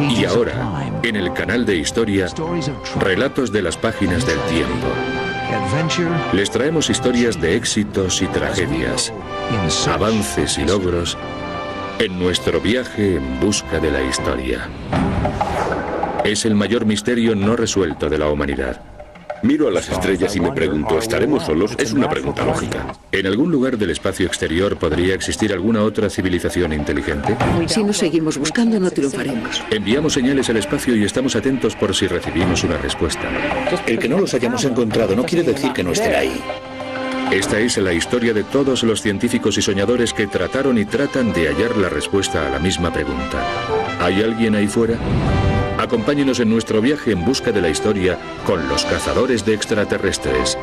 Y ahora, en el canal de Historia, relatos de las páginas del tiempo. Les traemos historias de éxitos y tragedias, avances y logros, en nuestro viaje en busca de la historia. Es el mayor misterio no resuelto de la humanidad. Miro a las estrellas y me pregunto, ¿estaremos solos? Es una pregunta lógica. ¿En algún lugar del espacio exterior podría existir alguna otra civilización inteligente? Si no seguimos buscando, no triunfaremos. Enviamos señales al espacio y estamos atentos por si recibimos una respuesta. El que no los hayamos encontrado no quiere decir que no estén ahí. Esta es la historia de todos los científicos y soñadores que trataron y tratan de hallar la respuesta a la misma pregunta. ¿Hay alguien ahí fuera? Acompáñenos en nuestro viaje en busca de la historia con los cazadores de extraterrestres.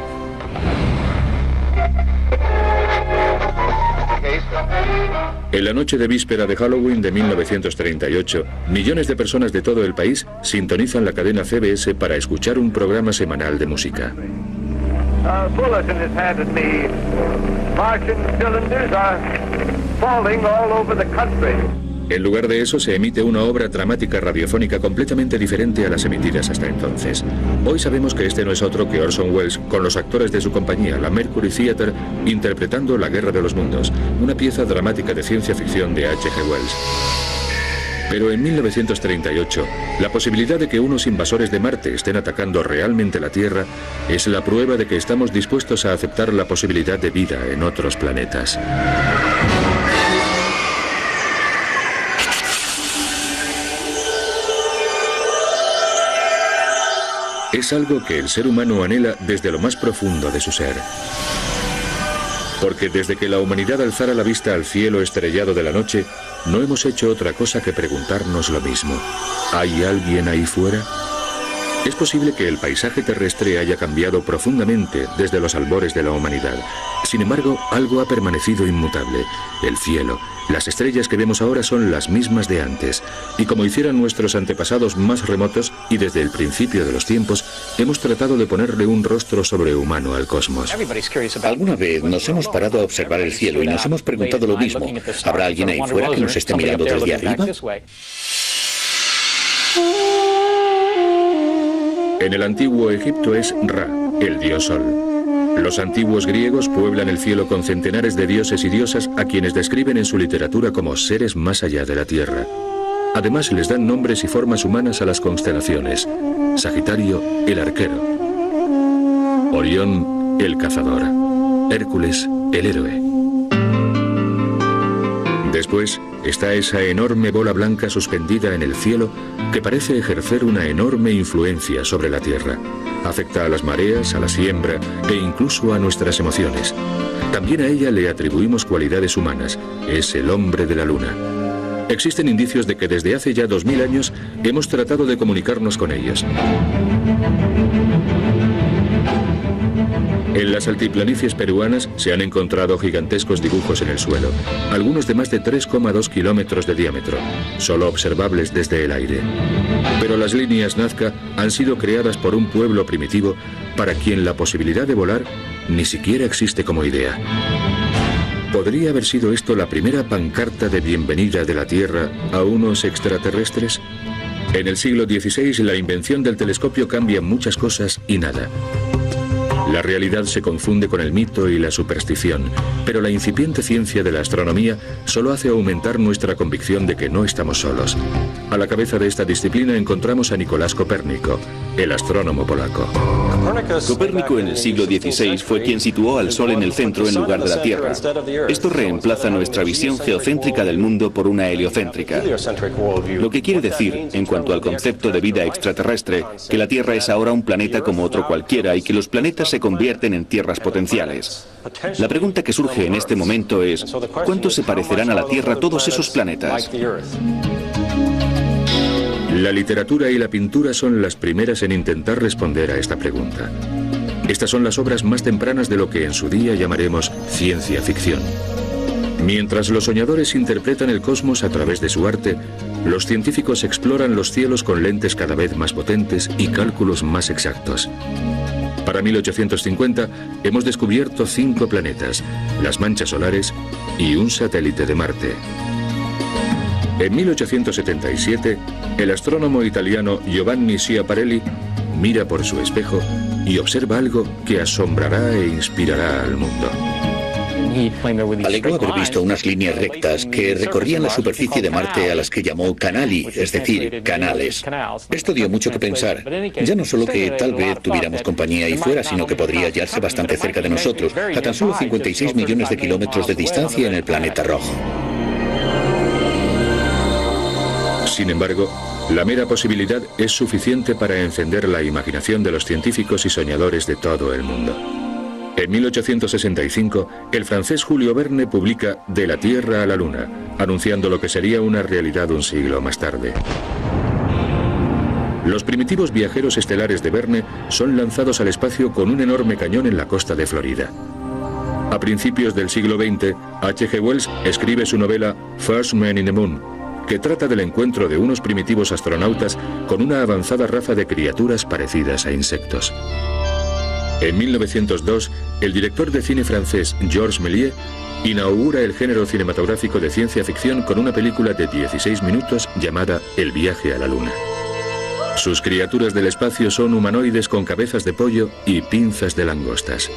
En la noche de víspera de Halloween de 1938, millones de personas de todo el país sintonizan la cadena CBS para escuchar un programa semanal de música. Bulletin is handed me. Martian cylinders are falling all over the country. En lugar de eso, se emite una obra dramática radiofónica completamente diferente a las emitidas hasta entonces. Hoy sabemos que este no es otro que Orson Welles, con los actores de su compañía, la Mercury Theatre, interpretando La Guerra de los Mundos, una pieza dramática de ciencia ficción de H.G. Wells. Pero en 1938, la posibilidad de que unos invasores de Marte estén atacando realmente la Tierra es la prueba de que estamos dispuestos a aceptar la posibilidad de vida en otros planetas. Es algo que el ser humano anhela desde lo más profundo de su ser. Porque desde que la humanidad alzara la vista al cielo estrellado de la noche, no hemos hecho otra cosa que preguntarnos lo mismo. ¿Hay alguien ahí fuera? Es posible que el paisaje terrestre haya cambiado profundamente desde los albores de la humanidad. Sin embargo, algo ha permanecido inmutable. El cielo, las estrellas que vemos ahora son las mismas de antes. Y como hicieran nuestros antepasados más remotos y desde el principio de los tiempos, hemos tratado de ponerle un rostro sobrehumano al cosmos. Alguna vez nos hemos parado a observar el cielo y nos hemos preguntado lo mismo. ¿Habrá alguien ahí fuera que nos esté mirando desde arriba? En el antiguo Egipto es Ra, el dios Sol. Los antiguos griegos pueblan el cielo con centenares de dioses y diosas a quienes describen en su literatura como seres más allá de la tierra. Además les dan nombres y formas humanas a las constelaciones. Sagitario, el arquero. Orión, el cazador. Hércules, el héroe. Después está esa enorme bola blanca suspendida en el cielo que parece ejercer una enorme influencia sobre la Tierra. Afecta a las mareas, a la siembra e incluso a nuestras emociones. También a ella le atribuimos cualidades humanas. Es el hombre de la luna. Existen indicios de que desde hace ya 2000 años hemos tratado de comunicarnos con ellos. En las altiplanicies peruanas se han encontrado gigantescos dibujos en el suelo, algunos de más de 3,2 kilómetros de diámetro, solo observables desde el aire. Pero las líneas Nazca han sido creadas por un pueblo primitivo para quien la posibilidad de volar ni siquiera existe como idea. ¿Podría haber sido esto la primera pancarta de bienvenida de la Tierra a unos extraterrestres? En el siglo XVI la invención del telescopio cambia muchas cosas y nada. La realidad se confunde con el mito y la superstición, pero la incipiente ciencia de la astronomía solo hace aumentar nuestra convicción de que no estamos solos. A la cabeza de esta disciplina encontramos a Nicolás Copérnico, el astrónomo polaco. Copérnico en el siglo XVI fue quien situó al Sol en el centro en lugar de la Tierra. Esto reemplaza nuestra visión geocéntrica del mundo por una heliocéntrica. Lo que quiere decir, en cuanto al concepto de vida extraterrestre, que la Tierra es ahora un planeta como otro cualquiera y que los planetas se convierten en tierras potenciales. La pregunta que surge en este momento es, ¿cuánto se parecerán a la Tierra todos esos planetas? La literatura y la pintura son las primeras en intentar responder a esta pregunta. Estas son las obras más tempranas de lo que en su día llamaremos ciencia ficción. Mientras los soñadores interpretan el cosmos a través de su arte, los científicos exploran los cielos con lentes cada vez más potentes y cálculos más exactos. Para 1850 hemos descubierto 5 planetas, las manchas solares y un satélite de Marte. En 1877, el astrónomo italiano Giovanni Schiaparelli mira por su espejo y observa algo que asombrará e inspirará al mundo. Alegó haber visto unas líneas rectas que recorrían la superficie de Marte a las que llamó canali, es decir, canales. Esto dio mucho que pensar. Ya no solo que tal vez tuviéramos compañía ahí fuera, sino que podría hallarse bastante cerca de nosotros, a tan solo 56 millones de kilómetros de distancia en el planeta rojo. Sin embargo, la mera posibilidad es suficiente para encender la imaginación de los científicos y soñadores de todo el mundo. En 1865, el francés Julio Verne publica De la Tierra a la Luna, anunciando lo que sería una realidad un siglo más tarde. Los primitivos viajeros estelares de Verne son lanzados al espacio con un enorme cañón en la costa de Florida. A principios del siglo XX, H.G. Wells escribe su novela First Man in the Moon, que trata del encuentro de unos primitivos astronautas con una avanzada raza de criaturas parecidas a insectos. En 1902, el director de cine francés Georges Méliès inaugura el género cinematográfico de ciencia ficción con una película de 16 minutos llamada El viaje a la luna. Sus criaturas del espacio son humanoides con cabezas de pollo y pinzas de langostas.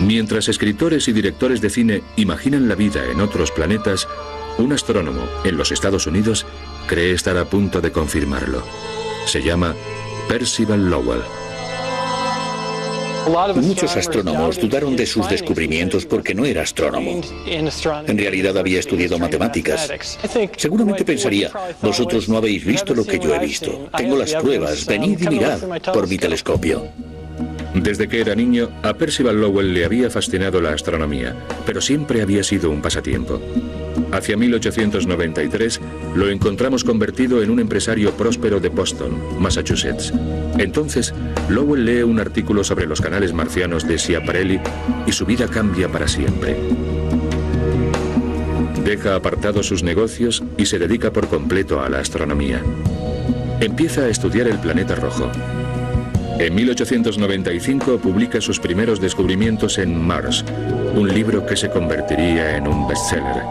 Mientras escritores y directores de cine imaginan la vida en otros planetas, un astrónomo en los Estados Unidos cree estar a punto de confirmarlo. Se llama Percival Lowell. Muchos astrónomos dudaron de sus descubrimientos porque no era astrónomo. En realidad había estudiado matemáticas. Seguramente pensaría, vosotros no habéis visto lo que yo he visto. Tengo las pruebas, venid y mirad por mi telescopio. Desde que era niño, a Percival Lowell le había fascinado la astronomía, pero siempre había sido un pasatiempo. Hacia 1893 lo encontramos convertido en un empresario próspero de Boston, Massachusetts. Entonces, Lowell lee un artículo sobre los canales marcianos de Schiaparelli y su vida cambia para siempre. Deja apartados sus negocios y se dedica por completo a la astronomía. Empieza a estudiar el planeta rojo. En 1895 publica sus primeros descubrimientos en Mars, un libro que se convertiría en un bestseller.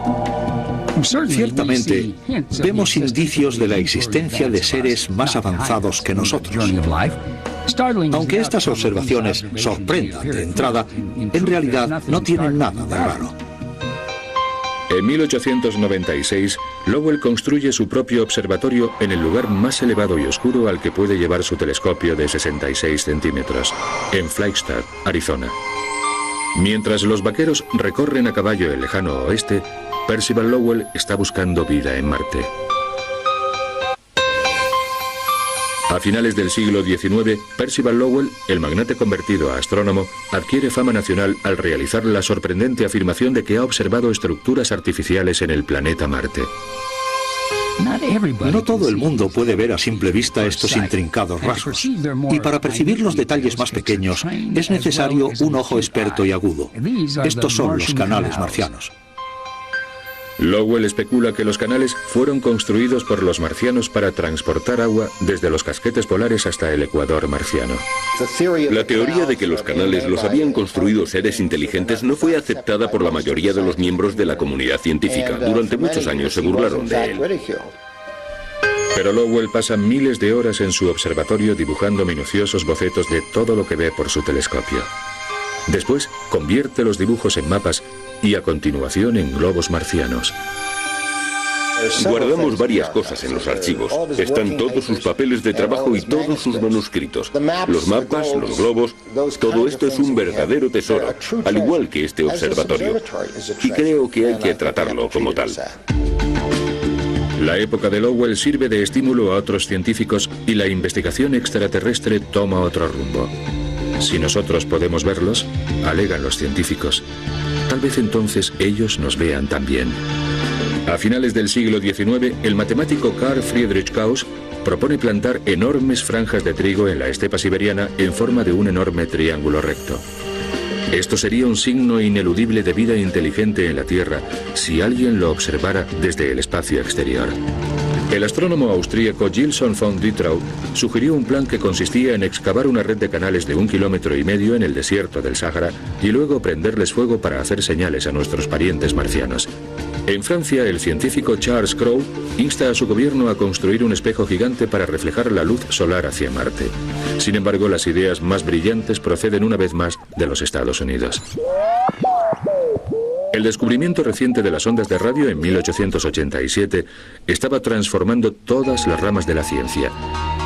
Ciertamente, vemos indicios de la existencia de seres más avanzados que nosotros. Aunque estas observaciones sorprendan de entrada, en realidad no tienen nada de raro. En 1896, Lowell construye su propio observatorio en el lugar más elevado y oscuro al que puede llevar su telescopio de 66 centímetros, en Flagstaff, Arizona. Mientras los vaqueros recorren a caballo el lejano oeste, Percival Lowell está buscando vida en Marte. A finales del siglo XIX, Percival Lowell, el magnate convertido a astrónomo, adquiere fama nacional al realizar la sorprendente afirmación de que ha observado estructuras artificiales en el planeta Marte. No todo el mundo puede ver a simple vista estos intrincados rasgos, y para percibir los detalles más pequeños es necesario un ojo experto y agudo. Estos son los canales marcianos. Lowell especula que los canales fueron construidos por los marcianos para transportar agua desde los casquetes polares hasta el ecuador marciano. La teoría de que los canales los habían construido seres inteligentes no fue aceptada por la mayoría de los miembros de la comunidad científica. Durante muchos años se burlaron de él. Pero Lowell pasa miles de horas en su observatorio dibujando minuciosos bocetos de todo lo que ve por su telescopio. Después convierte los dibujos en mapas y a continuación en globos marcianos. Guardamos varias cosas en los archivos. Están todos sus papeles de trabajo y todos sus manuscritos. Los mapas, los globos, todo esto es un verdadero tesoro, al igual que este observatorio. Y creo que hay que tratarlo como tal. La época de Lowell sirve de estímulo a otros científicos y la investigación extraterrestre toma otro rumbo. Si nosotros podemos verlos, alegan los científicos, tal vez entonces ellos nos vean también. A finales del siglo XIX, el matemático Carl Friedrich Gauss propone plantar enormes franjas de trigo en la estepa siberiana en forma de un enorme triángulo recto. Esto sería un signo ineludible de vida inteligente en la Tierra si alguien lo observara desde el espacio exterior. El astrónomo austríaco Gilson von Dittrau sugirió un plan que consistía en excavar una red de canales de 1,5 kilómetros en el desierto del Sáhara y luego prenderles fuego para hacer señales a nuestros parientes marcianos. En Francia, el científico Charles Cros insta a su gobierno a construir un espejo gigante para reflejar la luz solar hacia Marte. Sin embargo, las ideas más brillantes proceden una vez más de los Estados Unidos. El descubrimiento reciente de las ondas de radio en 1887 estaba transformando todas las ramas de la ciencia.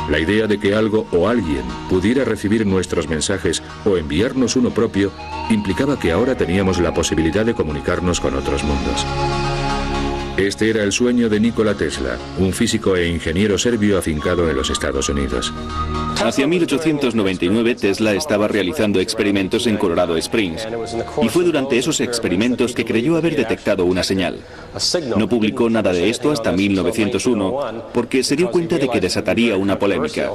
La idea de que algo o alguien pudiera recibir nuestros mensajes o enviarnos uno propio implicaba que ahora teníamos la posibilidad de comunicarnos con otros mundos. Este era el sueño de Nikola Tesla, un físico e ingeniero serbio afincado en los Estados Unidos. Hacia 1899 Tesla estaba realizando experimentos en Colorado Springs y fue durante esos experimentos que creyó haber detectado una señal. No publicó nada de esto hasta 1901 porque se dio cuenta de que desataría una polémica.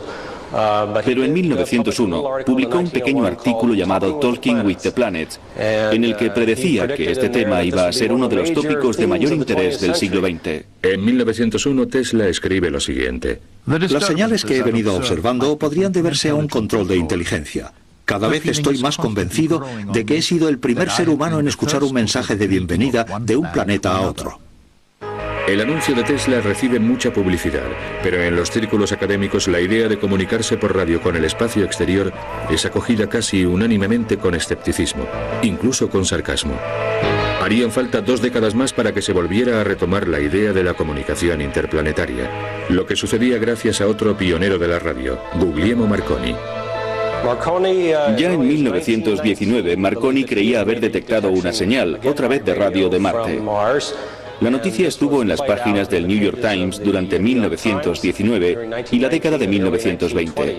Pero en 1901 publicó un pequeño artículo llamado Talking with the Planets, en el que predecía que este tema iba a ser uno de los tópicos de mayor interés del siglo XX. En 1901 Tesla escribe lo siguiente: Las señales que he venido observando podrían deberse a un control de inteligencia. Cada vez estoy más convencido de que he sido el primer ser humano en escuchar un mensaje de bienvenida de un planeta a otro. El anuncio de Tesla recibe mucha publicidad, pero en los círculos académicos la idea de comunicarse por radio con el espacio exterior es acogida casi unánimemente con escepticismo, incluso con sarcasmo. Harían falta 2 décadas más para que se volviera a retomar la idea de la comunicación interplanetaria, lo que sucedía gracias a otro pionero de la radio, Guglielmo Marconi. Ya en 1919, Marconi creía haber detectado una señal, otra vez de radio de Marte. La noticia estuvo en las páginas del New York Times durante 1919 y la década de 1920.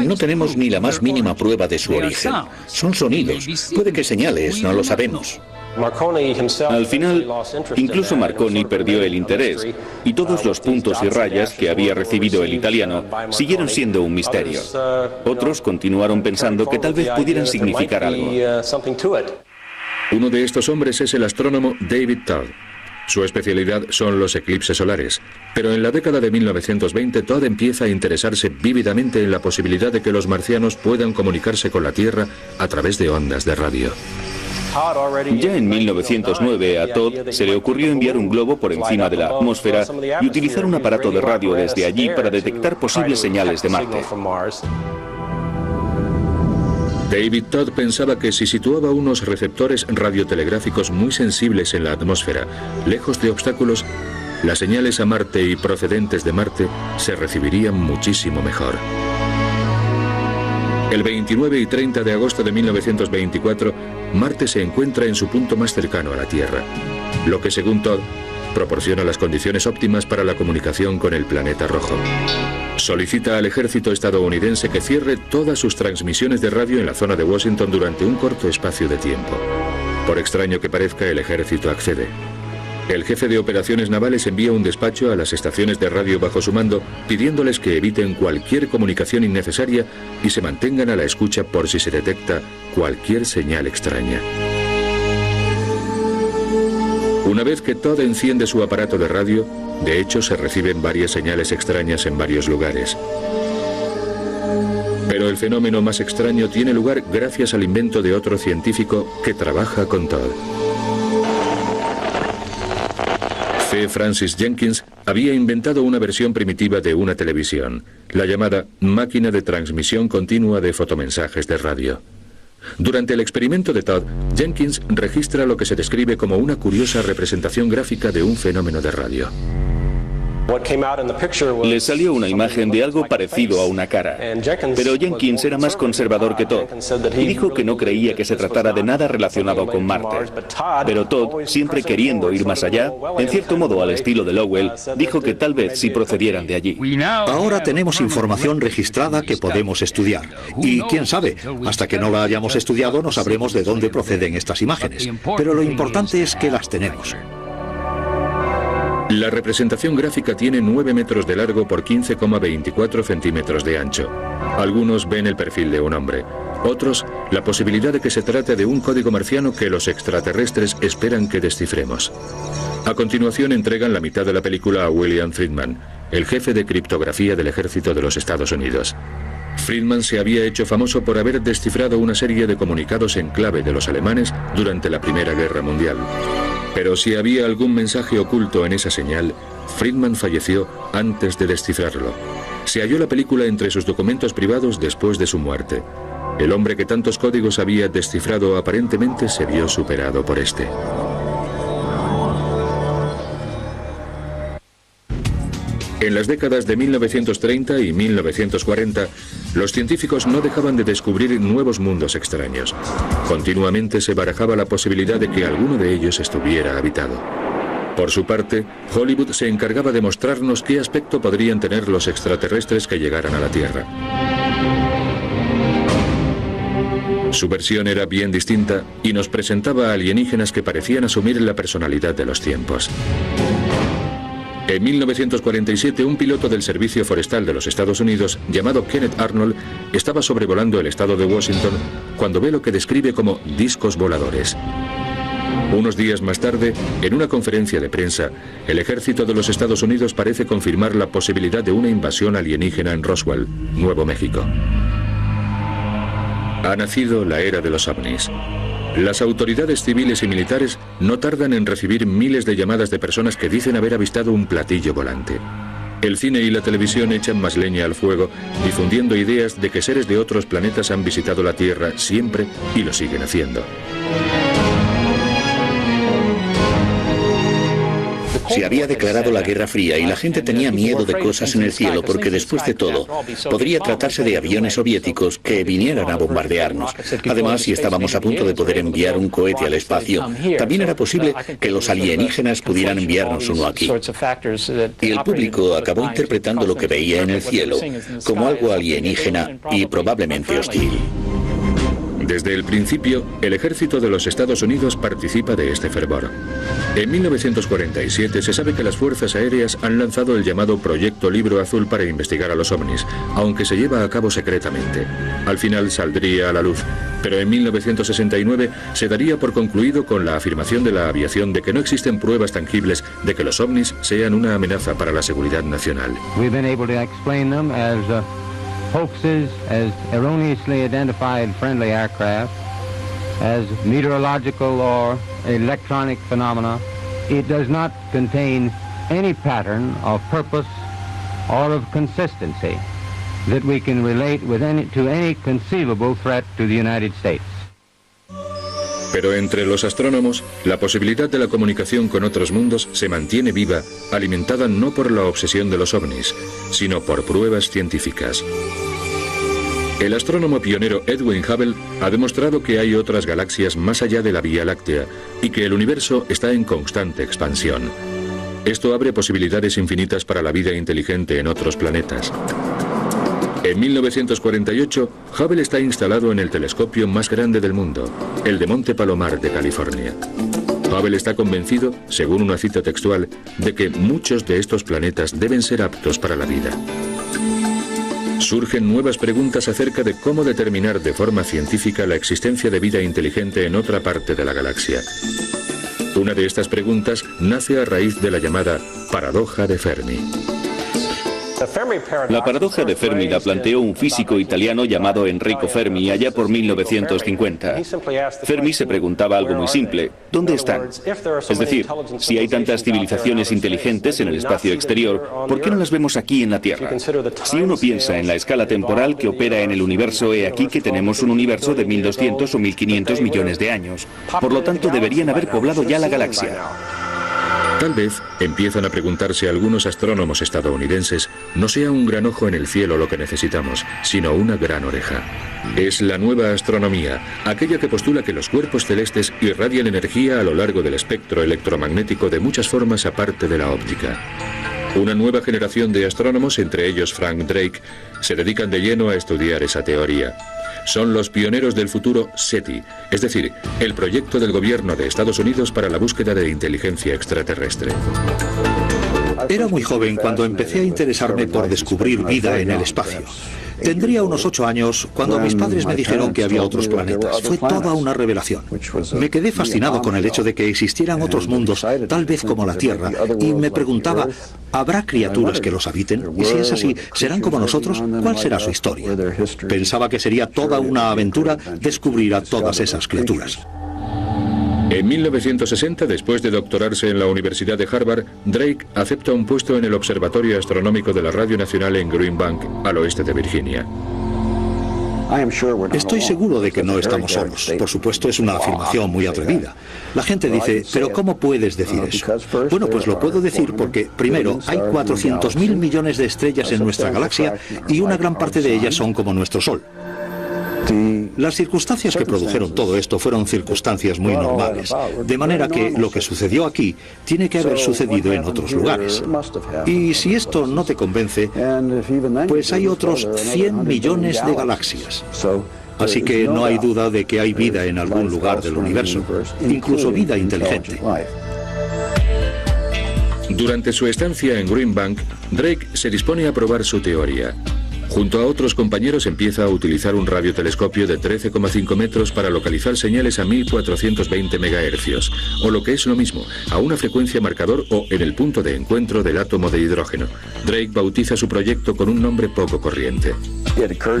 No tenemos ni la más mínima prueba de su origen. Son sonidos, puede que señales, no lo sabemos. Al final, incluso Marconi perdió el interés y todos los puntos y rayas que había recibido el italiano siguieron siendo un misterio. Otros continuaron pensando que tal vez pudieran significar algo. Uno de estos hombres es el astrónomo David Todd. Su especialidad son los eclipses solares, pero en la década de 1920 Todd empieza a interesarse vívidamente en la posibilidad de que los marcianos puedan comunicarse con la Tierra a través de ondas de radio. Ya en 1909 a Todd se le ocurrió enviar un globo por encima de la atmósfera y utilizar un aparato de radio desde allí para detectar posibles señales de Marte. David Todd pensaba que si situaba unos receptores radiotelegráficos muy sensibles en la atmósfera, lejos de obstáculos, las señales a Marte y procedentes de Marte se recibirían muchísimo mejor. El 29 y 30 de agosto de 1924, Marte se encuentra en su punto más cercano a la Tierra, lo que según Todd proporciona las condiciones óptimas para la comunicación con el planeta rojo. Solicita al ejército estadounidense que cierre todas sus transmisiones de radio en la zona de Washington durante un corto espacio de tiempo. Por extraño que parezca, el ejército accede. El jefe de operaciones navales envía un despacho a las estaciones de radio bajo su mando, pidiéndoles que eviten cualquier comunicación innecesaria y se mantengan a la escucha por si se detecta cualquier señal extraña. Una vez que Todd enciende su aparato de radio, de hecho se reciben varias señales extrañas en varios lugares. Pero el fenómeno más extraño tiene lugar gracias al invento de otro científico que trabaja con Todd. C. Francis Jenkins había inventado una versión primitiva de una televisión, la llamada máquina de transmisión continua de fotomensajes de radio. Durante el experimento de Todd, Jenkins registra lo que se describe como una curiosa representación gráfica de un fenómeno de radio. Le salió una imagen de algo parecido a una cara, pero Jenkins era más conservador que Todd y dijo que no creía que se tratara de nada relacionado con Marte. Pero Todd, siempre queriendo ir más allá, en cierto modo al estilo de Lowell, dijo que tal vez sí procedieran de allí. Ahora tenemos información registrada que podemos estudiar. Y quién sabe, hasta que no la hayamos estudiado no sabremos de dónde proceden estas imágenes. Pero lo importante es que las tenemos. La representación gráfica tiene 9 metros de largo por 15,24 centímetros de ancho. Algunos ven el perfil de un hombre. Otros, la posibilidad de que se trate de un código marciano que los extraterrestres esperan que descifremos. A continuación entregan la mitad de la película a William Friedman, el jefe de criptografía del ejército de los Estados Unidos. Friedman se había hecho famoso por haber descifrado una serie de comunicados en clave de los alemanes durante la Primera Guerra Mundial. Pero si había algún mensaje oculto en esa señal, Friedman falleció antes de descifrarlo. Se halló la película entre sus documentos privados después de su muerte. El hombre que tantos códigos había descifrado aparentemente se vio superado por este. En las décadas de 1930 y 1940, los científicos no dejaban de descubrir nuevos mundos extraños. Continuamente se barajaba la posibilidad de que alguno de ellos estuviera habitado. Por su parte, Hollywood se encargaba de mostrarnos qué aspecto podrían tener los extraterrestres que llegaran a la Tierra. Su versión era bien distinta y nos presentaba a alienígenas que parecían asumir la personalidad de los tiempos. En 1947, un piloto del Servicio Forestal de los Estados Unidos, llamado Kenneth Arnold, estaba sobrevolando el estado de Washington cuando ve lo que describe como discos voladores. Unos días más tarde, en una conferencia de prensa, el ejército de los Estados Unidos parece confirmar la posibilidad de una invasión alienígena en Roswell, Nuevo México. Ha nacido la era de los ovnis. Las autoridades civiles y militares no tardan en recibir miles de llamadas de personas que dicen haber avistado un platillo volante. El cine y la televisión echan más leña al fuego, difundiendo ideas de que seres de otros planetas han visitado la Tierra siempre y lo siguen haciendo. Se había declarado la Guerra Fría y la gente tenía miedo de cosas en el cielo porque después de todo podría tratarse de aviones soviéticos que vinieran a bombardearnos. Además, si estábamos a punto de poder enviar un cohete al espacio, también era posible que los alienígenas pudieran enviarnos uno aquí. Y el público acabó interpretando lo que veía en el cielo como algo alienígena y probablemente hostil. Desde el principio, el ejército de los Estados Unidos participa de este fervor. En 1947 se sabe que las fuerzas aéreas han lanzado el llamado Proyecto Libro Azul para investigar a los ovnis, aunque se lleva a cabo secretamente. Al final saldría a la luz, pero en 1969 se daría por concluido con la afirmación de la aviación de que no existen pruebas tangibles de que los ovnis sean una amenaza para la seguridad nacional. Hoaxes as erroneously identified friendly aircraft, as meteorological or electronic phenomena. It does not contain any pattern of purpose or of consistency that we can relate with to any conceivable threat to the United States. Pero entre los astrónomos, la posibilidad de la comunicación con otros mundos se mantiene viva, alimentada no por la obsesión de los ovnis, sino por pruebas científicas. El astrónomo pionero Edwin Hubble ha demostrado que hay otras galaxias más allá de la Vía Láctea y que el universo está en constante expansión. Esto abre posibilidades infinitas para la vida inteligente en otros planetas. En 1948, Hubble está instalado en el telescopio más grande del mundo, el de Monte Palomar de California. Hubble está convencido, según una cita textual, de que muchos de estos planetas deben ser aptos para la vida. Surgen nuevas preguntas acerca de cómo determinar de forma científica la existencia de vida inteligente en otra parte de la galaxia. Una de estas preguntas nace a raíz de la llamada paradoja de Fermi. La paradoja de Fermi la planteó un físico italiano llamado Enrico Fermi allá por 1950. Fermi se preguntaba algo muy simple: ¿dónde están? Es decir, si hay tantas civilizaciones inteligentes en el espacio exterior, ¿por qué no las vemos aquí en la Tierra? Si uno piensa en la escala temporal que opera en el universo, he aquí que tenemos un universo de 1200 o 1500 millones de años. Por lo tanto, deberían haber poblado ya la galaxia. Tal vez, empiezan a preguntarse algunos astrónomos estadounidenses, no sea un gran ojo en el cielo lo que necesitamos, sino una gran oreja. Es la nueva astronomía, aquella que postula que los cuerpos celestes irradian energía a lo largo del espectro electromagnético de muchas formas aparte de la óptica. Una nueva generación de astrónomos, entre ellos Frank Drake, se dedican de lleno a estudiar esa teoría. Son los pioneros del futuro SETI, es decir, el proyecto del gobierno de Estados Unidos para la búsqueda de inteligencia extraterrestre. Era muy joven cuando empecé a interesarme por descubrir vida en el espacio. Tendría unos 8 años cuando mis padres me dijeron que había otros planetas. Fue toda una revelación. Me quedé fascinado con el hecho de que existieran otros mundos, tal vez como la Tierra, y me preguntaba, ¿habrá criaturas que los habiten? Y si es así, ¿serán como nosotros? ¿Cuál será su historia? Pensaba que sería toda una aventura descubrir a todas esas criaturas. En 1960, después de doctorarse en la Universidad de Harvard, Drake acepta un puesto en el Observatorio Astronómico de la Radio Nacional en Green Bank, al oeste de Virginia. Estoy seguro de que no estamos solos. Por supuesto, es una afirmación muy atrevida. La gente dice, ¿pero cómo puedes decir eso? Bueno, pues lo puedo decir porque, primero, hay 400.000 millones de estrellas en nuestra galaxia y una gran parte de ellas son como nuestro Sol. Las circunstancias que produjeron todo esto fueron circunstancias muy normales, de manera que lo que sucedió aquí tiene que haber sucedido en otros lugares. Y si esto no te convence, pues hay otros 100 millones de galaxias. Así que no hay duda de que hay vida en algún lugar del universo, incluso vida inteligente. Durante su estancia en Green Bank, Drake se dispone a probar su teoría. Junto a otros compañeros empieza a utilizar un radiotelescopio de 13,5 metros para localizar señales a 1420 MHz, o lo que es lo mismo, a una frecuencia marcador o en el punto de encuentro del átomo de hidrógeno. Drake bautiza su proyecto con un nombre poco corriente.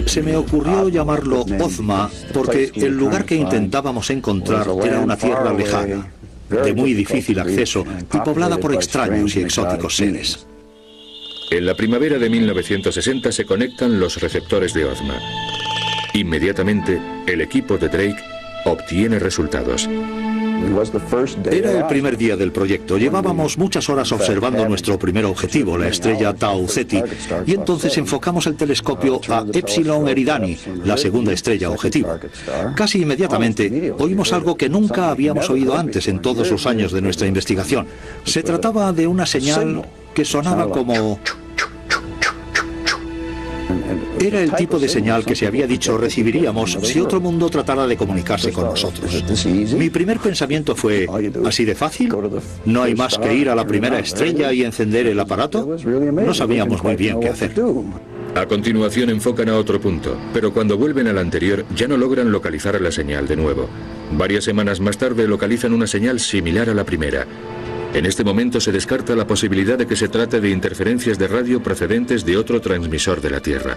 Se me ocurrió llamarlo Ozma porque el lugar que intentábamos encontrar era una tierra lejana, de muy difícil acceso y poblada por extraños y exóticos seres. En la primavera de 1960 se conectan los receptores de Ozma. Inmediatamente, el equipo de Drake obtiene resultados. Era el primer día del proyecto. Llevábamos muchas horas observando nuestro primer objetivo, la estrella Tau Ceti, y entonces enfocamos el telescopio a Epsilon Eridani, la segunda estrella objetivo. Casi inmediatamente oímos algo que nunca habíamos oído antes en todos los años de nuestra investigación. Se trataba de una señal que sonaba como... Era el tipo de señal que se había dicho recibiríamos si otro mundo tratara de comunicarse con nosotros. Mi primer pensamiento fue, ¿así de fácil? ¿No hay más que ir a la primera estrella y encender el aparato? No sabíamos muy bien qué hacer. A continuación enfocan a otro punto, pero cuando vuelven al anterior ya no logran localizar la señal de nuevo. Varias semanas más tarde localizan una señal similar a la primera. En este momento se descarta la posibilidad de que se trate de interferencias de radio procedentes de otro transmisor de la Tierra.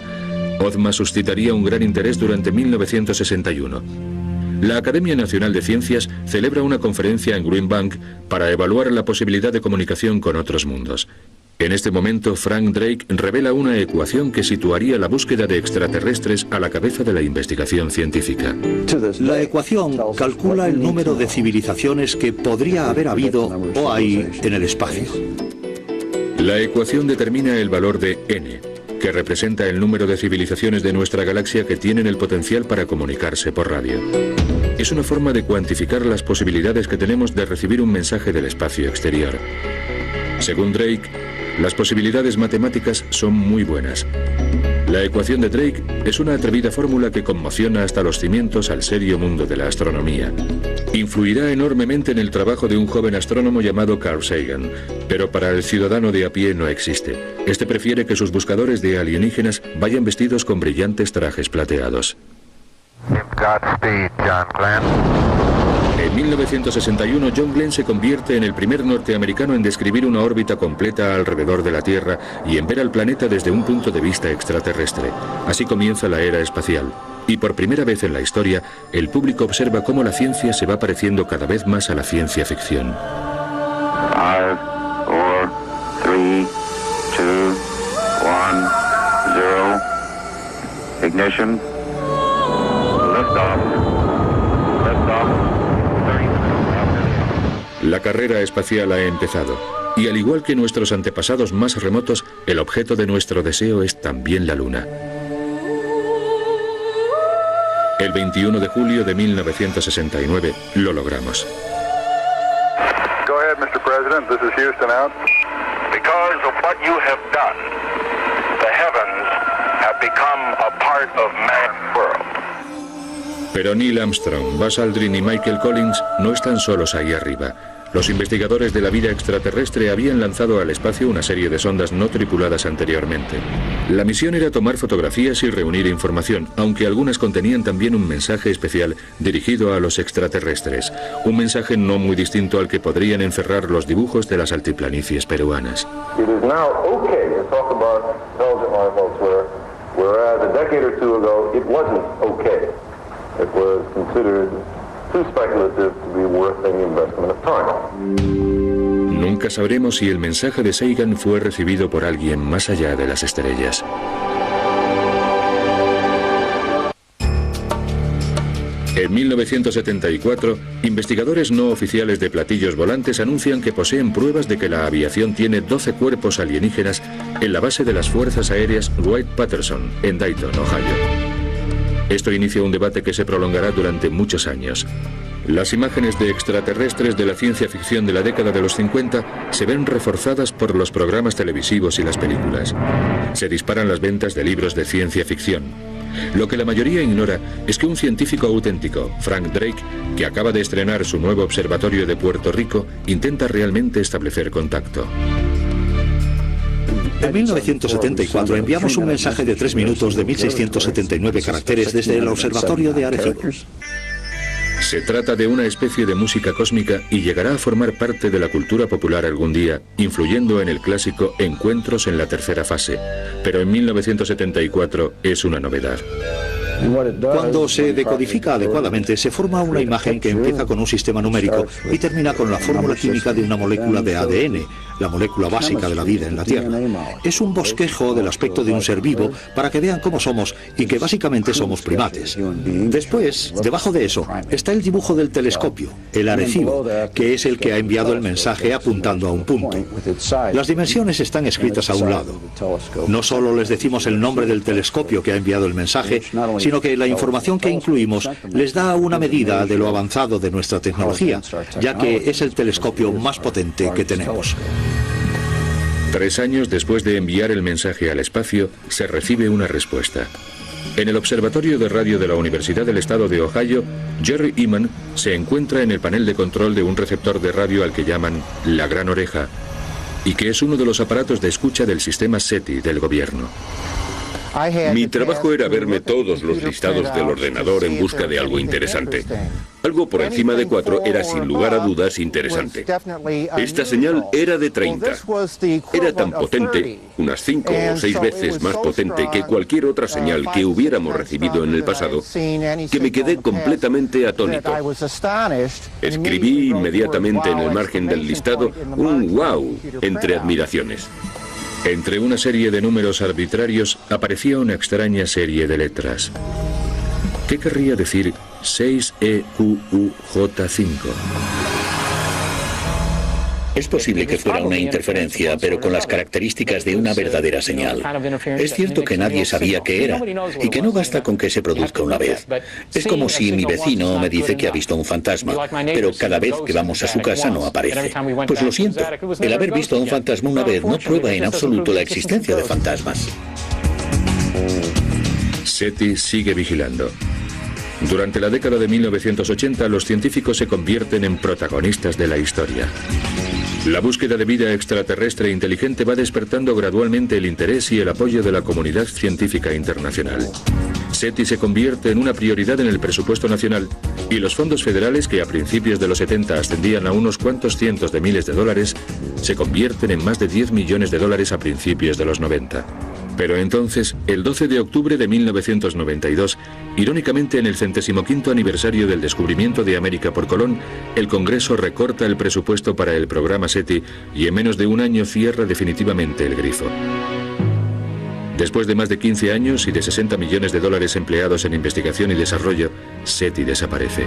Ozma suscitaría un gran interés durante 1961. La Academia Nacional de Ciencias celebra una conferencia en Green Bank para evaluar la posibilidad de comunicación con otros mundos. En este momento, Frank Drake revela una ecuación que situaría la búsqueda de extraterrestres a la cabeza de la investigación científica. La ecuación calcula el número de civilizaciones que podría haber habido o hay en el espacio. La ecuación determina el valor de n, que representa el número de civilizaciones de nuestra galaxia que tienen el potencial para comunicarse por radio. Es una forma de cuantificar las posibilidades que tenemos de recibir un mensaje del espacio exterior. Según Drake, las posibilidades matemáticas son muy buenas. La ecuación de Drake es una atrevida fórmula que conmociona hasta los cimientos al serio mundo de la astronomía. Influirá enormemente en el trabajo de un joven astrónomo llamado Carl Sagan, pero para el ciudadano de a pie no existe. Este prefiere que sus buscadores de alienígenas vayan vestidos con brillantes trajes plateados. Godspeed, John Glenn. En 1961, John Glenn se convierte en el primer norteamericano en describir una órbita completa alrededor de la Tierra y en ver al planeta desde un punto de vista extraterrestre. Así comienza la era espacial. Y por primera vez en la historia, el público observa cómo la ciencia se va pareciendo cada vez más a la ciencia ficción. 5, 4, 3, 2, 1, 0. Ignition. Liftoff. La carrera espacial ha empezado, y al igual que nuestros antepasados más remotos, el objeto de nuestro deseo es también la Luna. El 21 de julio de 1969 lo logramos. Go ahead, Mr. President. This is Houston out. Because of what you have done, the heavens have become a part of man's world. Pero Neil Armstrong, Buzz Aldrin y Michael Collins no están solos ahí arriba. Los investigadores de la vida extraterrestre habían lanzado al espacio una serie de sondas no tripuladas anteriormente. La misión era tomar fotografías y reunir información, aunque algunas contenían también un mensaje especial dirigido a los extraterrestres. Un mensaje no muy distinto al que podrían encerrar los dibujos de las altiplanicies peruanas. It is now okay to talk about intelligent life elsewhere, whereas a decade or two ago it wasn't okay. It was considered Nunca sabremos si el mensaje de Sagan fue recibido por alguien más allá de las estrellas. En 1974, investigadores no oficiales de platillos volantes anuncian que poseen pruebas de que la aviación tiene 12 cuerpos alienígenas en la base de las Fuerzas Aéreas Wright-Patterson, en Dayton, Ohio. Esto inicia un debate que se prolongará durante muchos años. Las imágenes de extraterrestres de la ciencia ficción de la década de los 50 se ven reforzadas por los programas televisivos y las películas. Se disparan las ventas de libros de ciencia ficción. Lo que la mayoría ignora es que un científico auténtico, Frank Drake, que acaba de estrenar su nuevo observatorio de Puerto Rico, intenta realmente establecer contacto. En 1974 enviamos un mensaje de 3 minutos de 1679 caracteres desde el observatorio de Arecibo. Se trata de una especie de música cósmica y llegará a formar parte de la cultura popular algún día, influyendo en el clásico Encuentros en la tercera fase. Pero en 1974 es una novedad. Cuando se decodifica adecuadamente, se forma una imagen que empieza con un sistema numérico y termina con la fórmula química de una molécula de ADN, la molécula básica de la vida en la Tierra. Es un bosquejo del aspecto de un ser vivo para que vean cómo somos y que básicamente somos primates. Después, debajo de eso, está el dibujo del telescopio, el Arecibo, que es el que ha enviado el mensaje apuntando a un punto. Las dimensiones están escritas a un lado. No solo les decimos el nombre del telescopio que ha enviado el mensaje, sino que la información que incluimos les da una medida de lo avanzado de nuestra tecnología, ya que es el telescopio más potente que tenemos. 3 años después de enviar el mensaje al espacio, se recibe una respuesta. En el Observatorio de Radio de la Universidad del Estado de Ohio, Jerry Eman se encuentra en el panel de control de un receptor de radio al que llaman la Gran Oreja, y que es uno de los aparatos de escucha del sistema SETI del gobierno. Mi trabajo era verme todos los listados del ordenador en busca de algo interesante. Algo por encima de 4 era sin lugar a dudas interesante. Esta señal era de 30. Era tan potente, unas 5 o 6 veces más potente que cualquier otra señal que hubiéramos recibido en el pasado, que me quedé completamente atónito. Escribí inmediatamente en el margen del listado un wow entre admiraciones. Entre una serie de números arbitrarios aparecía una extraña serie de letras. ¿Qué querría decir 6EQUJ5? Es posible que fuera una interferencia, pero con las características de una verdadera señal. Es cierto que nadie sabía qué era, y que no basta con que se produzca una vez. Es como si mi vecino me dice que ha visto un fantasma, pero cada vez que vamos a su casa no aparece. Pues lo siento, el haber visto a un fantasma una vez no prueba en absoluto la existencia de fantasmas. SETI sigue vigilando. Durante la década de 1980, los científicos se convierten en protagonistas de la historia. La búsqueda de vida extraterrestre inteligente va despertando gradualmente el interés y el apoyo de la comunidad científica internacional. SETI se convierte en una prioridad en el presupuesto nacional y los fondos federales, que a principios de los 70 ascendían a unos cuantos cientos de miles de dólares, se convierten en más de 10 millones de dólares a principios de los 90. Pero entonces, el 12 de octubre de 1992, irónicamente en el 105º aniversario del descubrimiento de América por Colón, el Congreso recorta el presupuesto para el programa SETI y en menos de un año cierra definitivamente el grifo. Después de más de 15 años y de 60 millones de dólares empleados en investigación y desarrollo, SETI desaparece.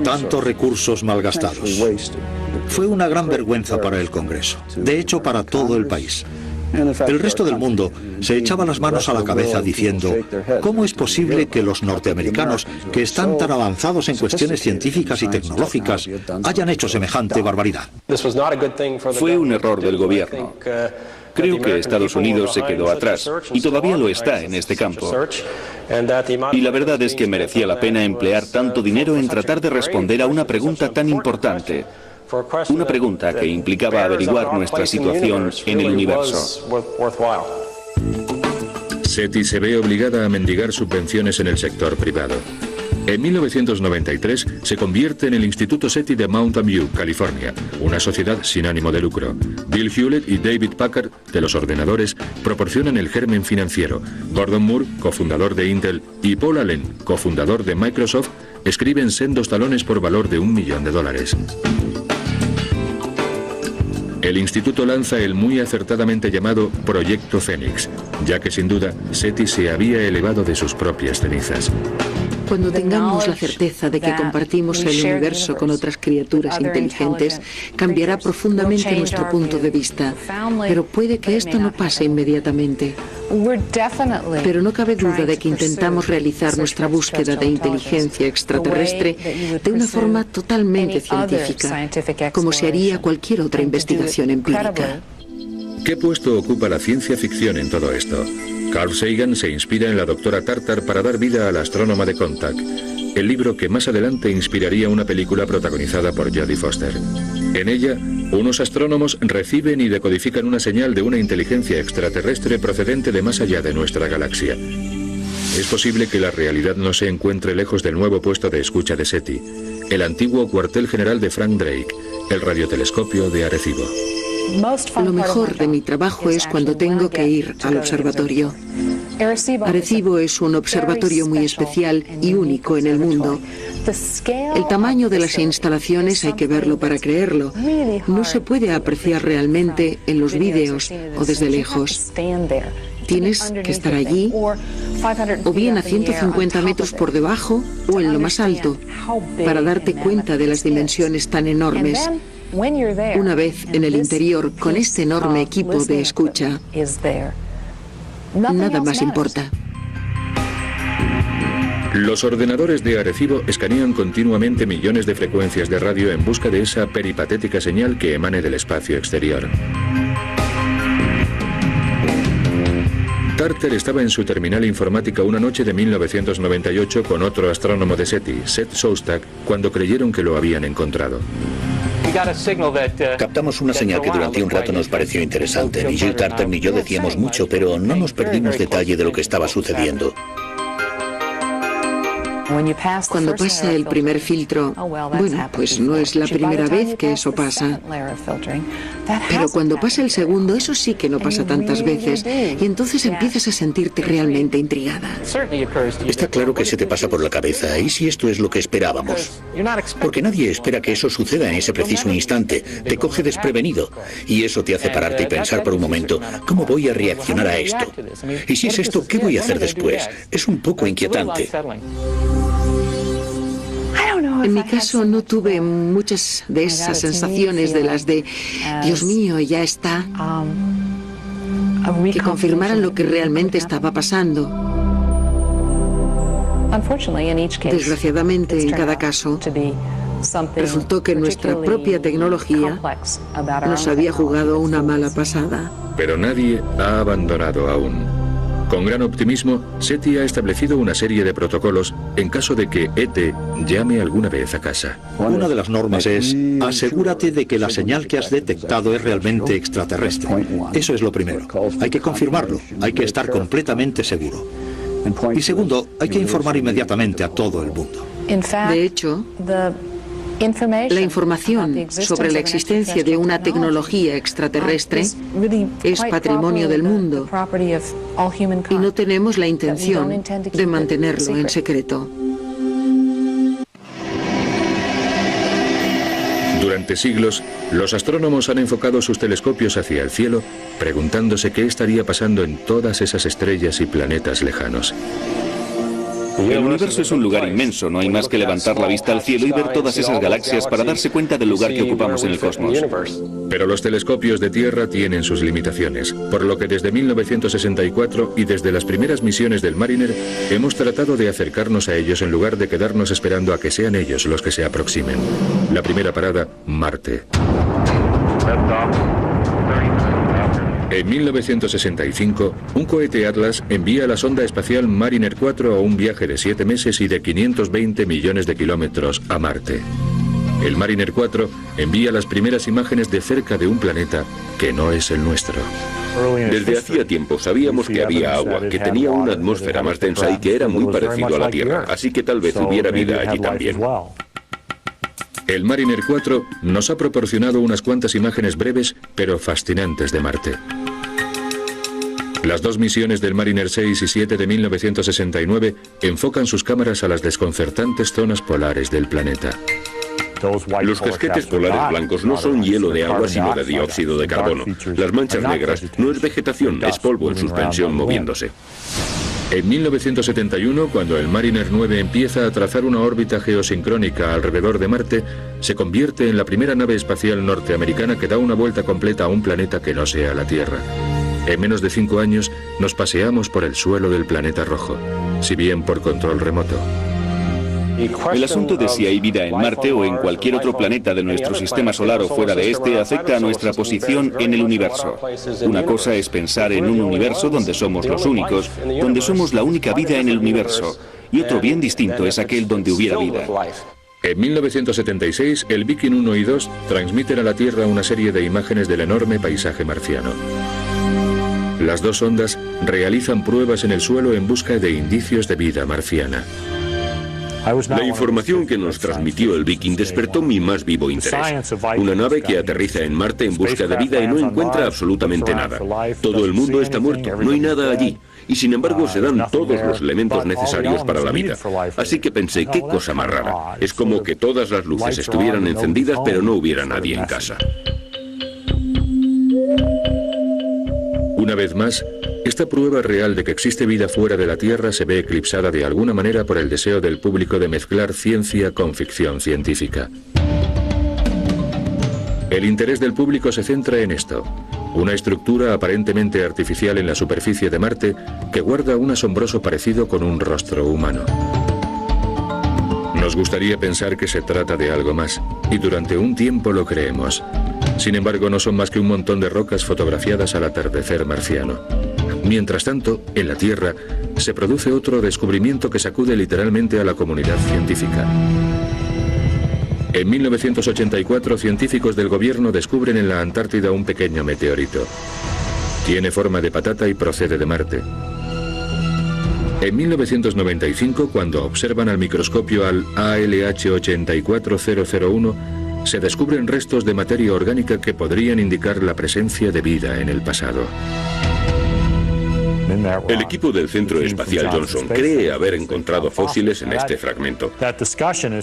Tantos recursos malgastados. Fue una gran vergüenza para el Congreso, de hecho para todo el país. El resto del mundo se echaba las manos a la cabeza diciendo: ¿cómo es posible que los norteamericanos, que están tan avanzados en cuestiones científicas y tecnológicas, hayan hecho semejante barbaridad? Fue un error del gobierno. Creo que Estados Unidos se quedó atrás, y todavía lo está en este campo. Y la verdad es que merecía la pena emplear tanto dinero en tratar de responder a una pregunta tan importante. Una pregunta que implicaba averiguar nuestra situación en el universo. SETI se ve obligada a mendigar subvenciones en el sector privado. En 1993 se convierte en el Instituto SETI de Mountain View, California, una sociedad sin ánimo de lucro. Bill Hewlett y David Packard, de los ordenadores, proporcionan el germen financiero. Gordon Moore, cofundador de Intel, y Paul Allen, cofundador de Microsoft, escriben sendos talones por valor de $1 millón. El instituto lanza el muy acertadamente llamado Proyecto Fénix, ya que sin duda SETI se había elevado de sus propias cenizas. Cuando tengamos la certeza de que compartimos el universo con otras criaturas inteligentes, cambiará profundamente nuestro punto de vista. Pero puede que esto no pase inmediatamente. Pero no cabe duda de que intentamos realizar nuestra búsqueda de inteligencia extraterrestre de una forma totalmente científica, como se haría cualquier otra investigación empírica. ¿Qué puesto ocupa la ciencia ficción en todo esto? Carl Sagan se inspira en la doctora Tartar para dar vida a la astrónoma de Contact, el libro que más adelante inspiraría una película protagonizada por Jodie Foster. En ella, unos astrónomos reciben y decodifican una señal de una inteligencia extraterrestre procedente de más allá de nuestra galaxia. Es posible que la realidad no se encuentre lejos del nuevo puesto de escucha de SETI, el antiguo cuartel general de Frank Drake, el radiotelescopio de Arecibo. Lo mejor de mi trabajo es cuando tengo que ir al observatorio. Arecibo es un observatorio muy especial y único en el mundo. El tamaño de las instalaciones hay que verlo para creerlo. No se puede apreciar realmente en los vídeos o desde lejos. Tienes que estar allí, o bien a 150 metros por debajo o en lo más alto, para darte cuenta de las dimensiones tan enormes. Una vez en el interior, con este enorme equipo de escucha, nada más importa. Los ordenadores de Arecibo escanean continuamente millones de frecuencias de radio en busca de esa peripatética señal que emane del espacio exterior. Tartar estaba en su terminal informática una noche de 1998 con otro astrónomo de SETI, Seth Shostak, cuando creyeron que lo habían encontrado. Captamos una señal que durante un rato nos pareció interesante. Ni Jill Tarter ni yo decíamos mucho, pero no nos perdimos detalle de lo que estaba sucediendo. Cuando pasa el primer filtro, bueno, pues no es la primera vez que eso pasa. Pero cuando pasa el segundo, eso sí que no pasa tantas veces. Y entonces empiezas a sentirte realmente intrigada. Está claro que se te pasa por la cabeza. ¿Y si esto es lo que esperábamos? Porque nadie espera que eso suceda en ese preciso instante. Te coge desprevenido. Y eso te hace pararte y pensar por un momento, ¿cómo voy a reaccionar a esto? Y si es esto, ¿qué voy a hacer después? Es un poco inquietante. En mi caso no tuve muchas de esas sensaciones de las de Dios mío, ya está, que confirmaran lo que realmente estaba pasando. Desgraciadamente, en cada caso, resultó que nuestra propia tecnología nos había jugado una mala pasada. Pero nadie ha abandonado aún. Con gran optimismo, SETI ha establecido una serie de protocolos en caso de que ET llame alguna vez a casa. Una de las normas es: asegúrate de que la señal que has detectado es realmente extraterrestre. Eso es lo primero. Hay que confirmarlo, hay que estar completamente seguro. Y segundo, hay que informar inmediatamente a todo el mundo. De hecho, la información sobre la existencia de una tecnología extraterrestre es patrimonio del mundo y no tenemos la intención de mantenerlo en secreto. Durante siglos, los astrónomos han enfocado sus telescopios hacia el cielo, preguntándose qué estaría pasando en todas esas estrellas y planetas lejanos. El universo es un lugar inmenso, no hay más que levantar la vista al cielo y ver todas esas galaxias para darse cuenta del lugar que ocupamos en el cosmos. Pero los telescopios de Tierra tienen sus limitaciones, por lo que desde 1964 y desde las primeras misiones del Mariner hemos tratado de acercarnos a ellos en lugar de quedarnos esperando a que sean ellos los que se aproximen. La primera parada, Marte. En 1965, un cohete Atlas envía la sonda espacial Mariner 4 a un viaje de 7 meses y de 520 millones de kilómetros a Marte. el Mariner 4 envía las primeras imágenes de cerca de un planeta que no es el nuestro. Desde hacía tiempo sabíamos que había agua, que tenía una atmósfera más densa y que era muy parecido a la Tierra, así que tal vez hubiera vida allí también. El Mariner 4 nos ha proporcionado unas cuantas imágenes breves pero fascinantes de Marte. Las dos misiones del Mariner 6 y 7 de 1969 enfocan sus cámaras a las desconcertantes zonas polares del planeta. Los casquetes polares blancos no son hielo de agua sino de dióxido de carbono. Las manchas negras no es vegetación, es polvo en suspensión moviéndose. En 1971, cuando el Mariner 9 empieza a trazar una órbita geosincrónica alrededor de Marte, se convierte en la primera nave espacial norteamericana que da una vuelta completa a un planeta que no sea la Tierra. En menos de 5 años nos paseamos por el suelo del planeta rojo, si bien por control remoto. El asunto de si hay vida en Marte o en cualquier otro planeta de nuestro sistema solar o fuera de este afecta a nuestra posición en el universo. Una cosa es pensar en un universo donde somos los únicos, donde somos la única vida en el universo, y otro bien distinto es aquel donde hubiera vida. En 1976, el Viking 1 y 2 transmiten a la Tierra una serie de imágenes del enorme paisaje marciano. Las dos sondas realizan pruebas en el suelo en busca de indicios de vida marciana. La información que nos transmitió el Viking despertó mi más vivo interés. Una nave que aterriza en Marte en busca de vida y no encuentra absolutamente nada. Todo el mundo está muerto, no hay nada allí. Y sin embargo se dan todos los elementos necesarios para la vida. Así que pensé, qué cosa más rara. Es como que todas las luces estuvieran encendidas pero no hubiera nadie en casa. Una vez más, esta prueba real de que existe vida fuera de la Tierra se ve eclipsada de alguna manera por el deseo del público de mezclar ciencia con ficción científica. El interés del público se centra en esto: una estructura aparentemente artificial en la superficie de Marte que guarda un asombroso parecido con un rostro humano. Nos gustaría pensar que se trata de algo más, y durante un tiempo lo creemos. Sin embargo, no son más que un montón de rocas fotografiadas al atardecer marciano. Mientras tanto, en la Tierra, se produce otro descubrimiento que sacude literalmente a la comunidad científica. En 1984, científicos del gobierno descubren en la Antártida un pequeño meteorito. Tiene forma de patata y procede de Marte. En 1995, cuando observan al microscopio al ALH 84001, se descubren restos de materia orgánica que podrían indicar la presencia de vida en el pasado. El equipo del Centro Espacial Johnson cree haber encontrado fósiles en este fragmento.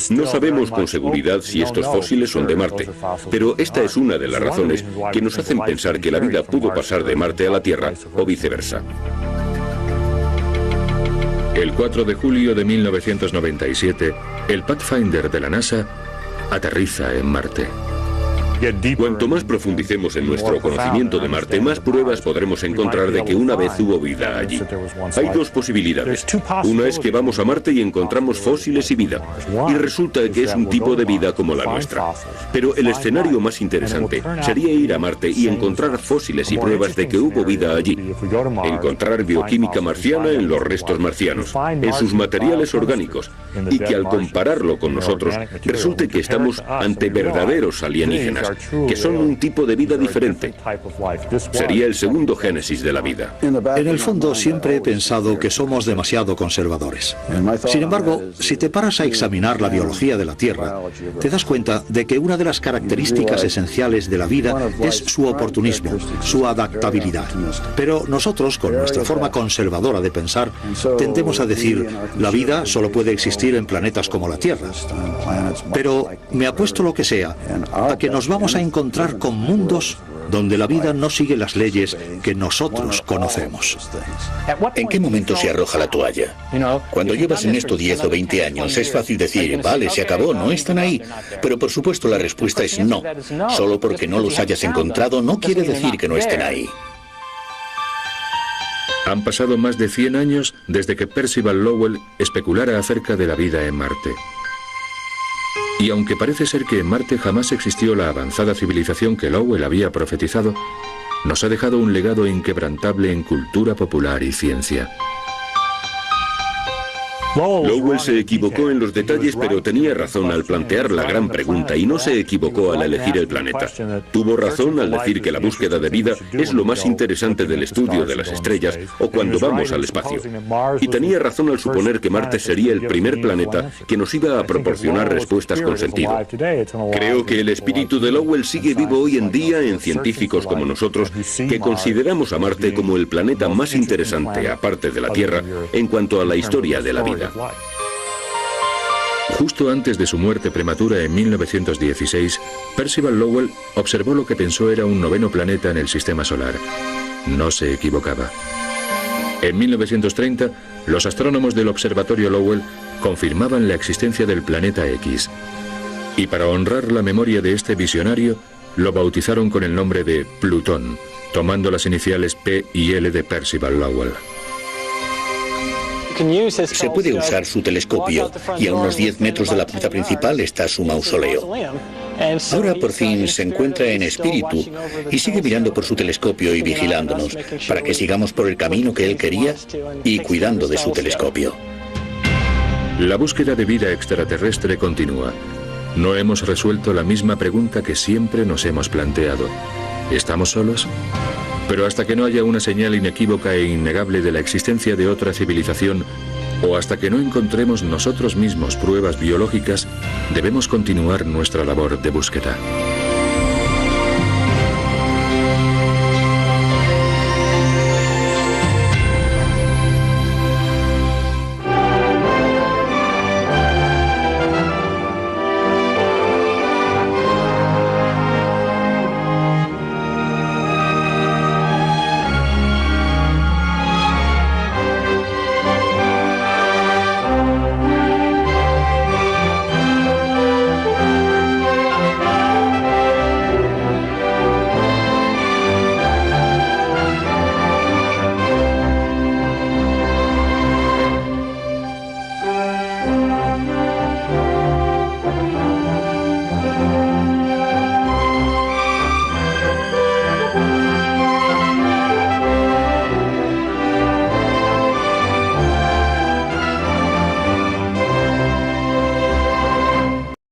No sabemos con seguridad si estos fósiles son de Marte, pero esta es una de las razones que nos hacen pensar que la vida pudo pasar de Marte a la Tierra o viceversa. El 4 de julio de 1997, el Pathfinder de la NASA aterriza en Marte. Cuanto más profundicemos en nuestro conocimiento de Marte, más pruebas podremos encontrar de que una vez hubo vida allí. Hay dos posibilidades. Una es que vamos a Marte y encontramos fósiles y vida, y resulta que es un tipo de vida como la nuestra. Pero el escenario más interesante sería ir a Marte y encontrar fósiles y pruebas de que hubo vida allí. Encontrar bioquímica marciana en los restos marcianos, en sus materiales orgánicos, y que al compararlo con nosotros, resulte que estamos ante verdaderos alienígenas, que son un tipo de vida diferente. Sería el segundo génesis de la vida. En el fondo siempre he pensado que somos demasiado conservadores. Sin embargo, si te paras a examinar la biología de la Tierra, te das cuenta de que una de las características esenciales de la vida es su oportunismo, su adaptabilidad. Pero nosotros, con nuestra forma conservadora de pensar, tendemos a decir, la vida solo puede existir en planetas como la Tierra. Pero me apuesto lo que sea a que nos vamos a encontrar con mundos donde la vida no sigue las leyes que nosotros conocemos. ¿En qué momento se arroja la toalla? Cuando llevas en esto 10 o 20 años, es fácil decir, vale, se acabó, no están ahí. Pero por supuesto la respuesta es no. Solo porque no los hayas encontrado no quiere decir que no estén ahí. Han pasado más de 100 años desde que Percival Lowell especulara acerca de la vida en Marte. Y aunque parece ser que en Marte jamás existió la avanzada civilización que Lowell había profetizado, nos ha dejado un legado inquebrantable en cultura popular y ciencia. Lowell se equivocó en los detalles, pero tenía razón al plantear la gran pregunta y no se equivocó al elegir el planeta. Tuvo razón al decir que la búsqueda de vida es lo más interesante del estudio de las estrellas o cuando vamos al espacio. Y tenía razón al suponer que Marte sería el primer planeta que nos iba a proporcionar respuestas con sentido. Creo que el espíritu de Lowell sigue vivo hoy en día en científicos como nosotros, que consideramos a Marte como el planeta más interesante, aparte de la Tierra, en cuanto a la historia de la vida. Justo antes de su muerte prematura en 1916, Percival Lowell observó lo que pensó era un noveno planeta en el sistema solar. No se equivocaba. En 1930, los astrónomos del Observatorio Lowell confirmaban la existencia del planeta X. Y para honrar la memoria de este visionario, lo bautizaron con el nombre de Plutón, tomando las iniciales P y L de Percival Lowell. Se puede usar su telescopio y a unos 10 metros de la puerta principal está su mausoleo. Ahora por fin se encuentra en espíritu y sigue mirando por su telescopio y vigilándonos para que sigamos por el camino que él quería y cuidando de su telescopio. La búsqueda de vida extraterrestre continúa. No hemos resuelto la misma pregunta que siempre nos hemos planteado. ¿Estamos solos? Pero hasta que no haya una señal inequívoca e innegable de la existencia de otra civilización, o hasta que no encontremos nosotros mismos pruebas biológicas, debemos continuar nuestra labor de búsqueda.